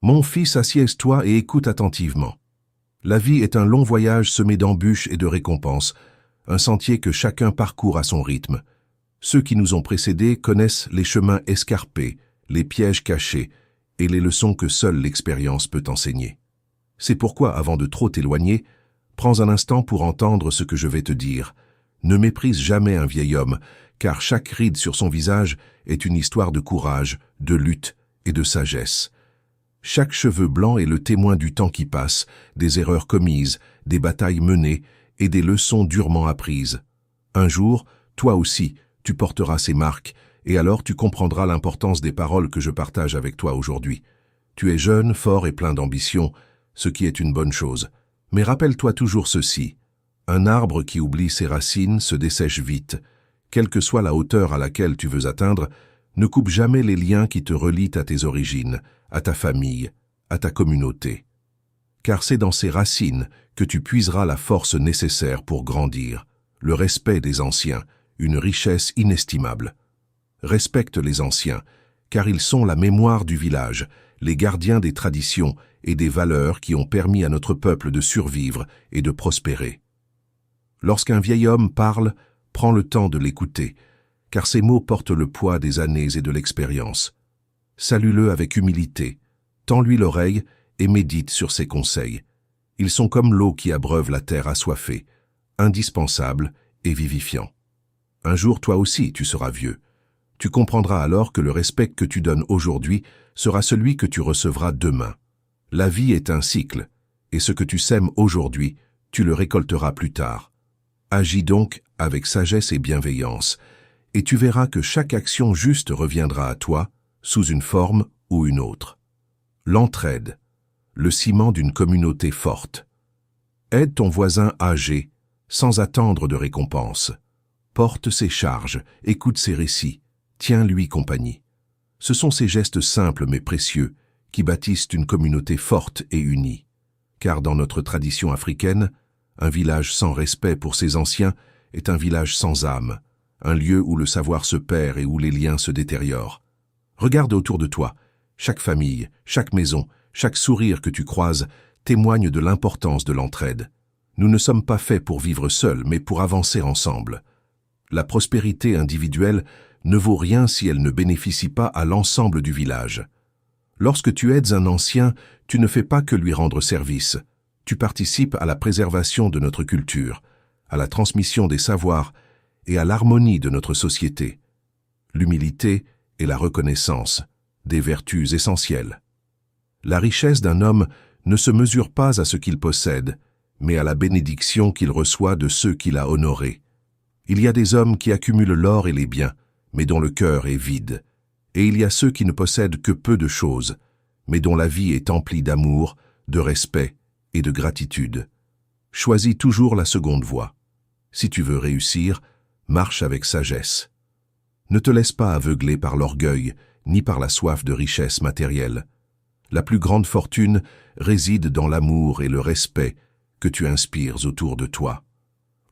Mon fils, assieds-toi et écoute attentivement. La vie est un long voyage semé d'embûches et de récompenses, un sentier que chacun parcourt à son rythme. Ceux qui nous ont précédés connaissent les chemins escarpés, les pièges cachés et les leçons que seule l'expérience peut enseigner. C'est pourquoi, avant de trop t'éloigner, prends un instant pour entendre ce que je vais te dire. Ne méprise jamais un vieil homme, car chaque ride sur son visage est une histoire de courage, de lutte et de sagesse. Chaque cheveu blanc est le témoin du temps qui passe, des erreurs commises, des batailles menées et des leçons durement apprises. Un jour, toi aussi, tu porteras ces marques, et alors tu comprendras l'importance des paroles que je partage avec toi aujourd'hui. Tu es jeune, fort et plein d'ambition, ce qui est une bonne chose. Mais rappelle-toi toujours ceci. Un arbre qui oublie ses racines se dessèche vite. Quelle que soit la hauteur à laquelle tu veux atteindre, ne coupe jamais les liens qui te relient à tes origines, à ta famille, à ta communauté. Car c'est dans ces racines que tu puiseras la force nécessaire pour grandir, le respect des anciens, une richesse inestimable. Respecte les anciens, car ils sont la mémoire du village, les gardiens des traditions et des valeurs qui ont permis à notre peuple de survivre et de prospérer. Lorsqu'un vieil homme parle, prends le temps de l'écouter, car ses mots portent le poids des années et de l'expérience. Salue-le avec humilité, tends-lui l'oreille et médite sur ses conseils. Ils sont comme l'eau qui abreuve la terre assoiffée, indispensables et vivifiants. Un jour, toi aussi, tu seras vieux. Tu comprendras alors que le respect que tu donnes aujourd'hui sera celui que tu recevras demain. La vie est un cycle, et ce que tu sèmes aujourd'hui, tu le récolteras plus tard. Agis donc avec sagesse et bienveillance, et tu verras que chaque action juste reviendra à toi, sous une forme ou une autre. L'entraide, le ciment d'une communauté forte. Aide ton voisin âgé, sans attendre de récompense. Porte ses charges, écoute ses récits, tiens-lui compagnie. Ce sont ces gestes simples mais précieux qui bâtissent une communauté forte et unie. Car dans notre tradition africaine, un village sans respect pour ses anciens est un village sans âme, un lieu où le savoir se perd et où les liens se détériorent. Regarde autour de toi, chaque famille, chaque maison, chaque sourire que tu croises témoigne de l'importance de l'entraide. Nous ne sommes pas faits pour vivre seuls, mais pour avancer ensemble. La prospérité individuelle ne vaut rien si elle ne bénéficie pas à l'ensemble du village. Lorsque tu aides un ancien, tu ne fais pas que lui rendre service. Tu participes à la préservation de notre culture, à la transmission des savoirs et à l'harmonie de notre société. L'humilité et la reconnaissance, des vertus essentielles. La richesse d'un homme ne se mesure pas à ce qu'il possède, mais à la bénédiction qu'il reçoit de ceux qu'il a honorés. Il y a des hommes qui accumulent l'or et les biens, mais dont le cœur est vide. Et il y a ceux qui ne possèdent que peu de choses, mais dont la vie est emplie d'amour, de respect et de gratitude. Choisis toujours la seconde voie. Si tu veux réussir, marche avec sagesse. Ne te laisse pas aveugler par l'orgueil, ni par la soif de richesse matérielle. La plus grande fortune réside dans l'amour et le respect que tu inspires autour de toi.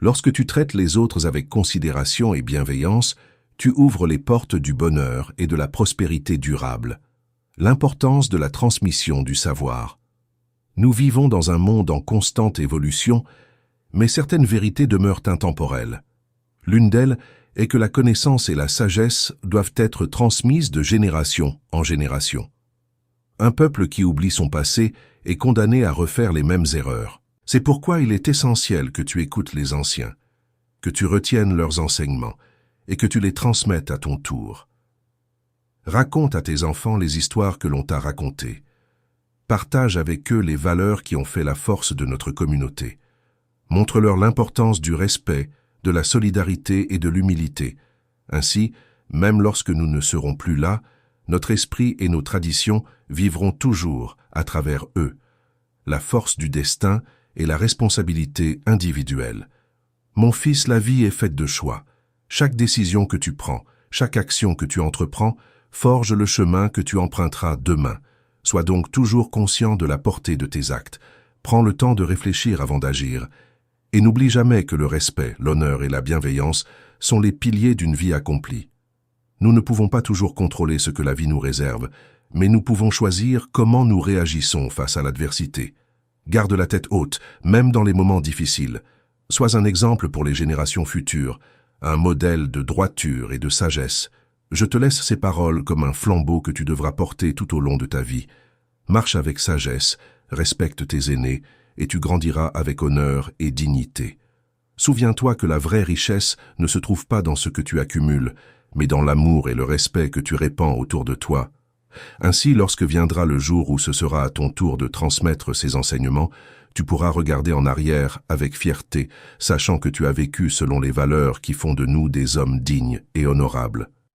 Lorsque tu traites les autres avec considération et bienveillance, tu ouvres les portes du bonheur et de la prospérité durable. L'importance de la transmission du savoir. Nous vivons dans un monde en constante évolution, mais certaines vérités demeurent intemporelles. L'une d'elles est que la connaissance et la sagesse doivent être transmises de génération en génération. Un peuple qui oublie son passé est condamné à refaire les mêmes erreurs. C'est pourquoi il est essentiel que tu écoutes les anciens, que tu retiennes leurs enseignements et que tu les transmettes à ton tour. Raconte à tes enfants les histoires que l'on t'a racontées. Partage avec eux les valeurs qui ont fait la force de notre communauté. Montre-leur l'importance du respect, de la solidarité et de l'humilité. Ainsi, même lorsque nous ne serons plus là, notre esprit et nos traditions vivront toujours à travers eux. La force du destin et la responsabilité individuelle. Mon fils, la vie est faite de choix. Chaque décision que tu prends, chaque action que tu entreprends, forge le chemin que tu emprunteras demain. Sois donc toujours conscient de la portée de tes actes. Prends le temps de réfléchir avant d'agir. Et n'oublie jamais que le respect, l'honneur et la bienveillance sont les piliers d'une vie accomplie. Nous ne pouvons pas toujours contrôler ce que la vie nous réserve, mais nous pouvons choisir comment nous réagissons face à l'adversité. Garde la tête haute, même dans les moments difficiles. Sois un exemple pour les générations futures, un modèle de droiture et de sagesse. Je te laisse ces paroles comme un flambeau que tu devras porter tout au long de ta vie. Marche avec sagesse, respecte tes aînés, et tu grandiras avec honneur et dignité. Souviens-toi que la vraie richesse ne se trouve pas dans ce que tu accumules, mais dans l'amour et le respect que tu répands autour de toi. Ainsi, lorsque viendra le jour où ce sera à ton tour de transmettre ces enseignements, tu pourras regarder en arrière avec fierté, sachant que tu as vécu selon les valeurs qui font de nous des hommes dignes et honorables.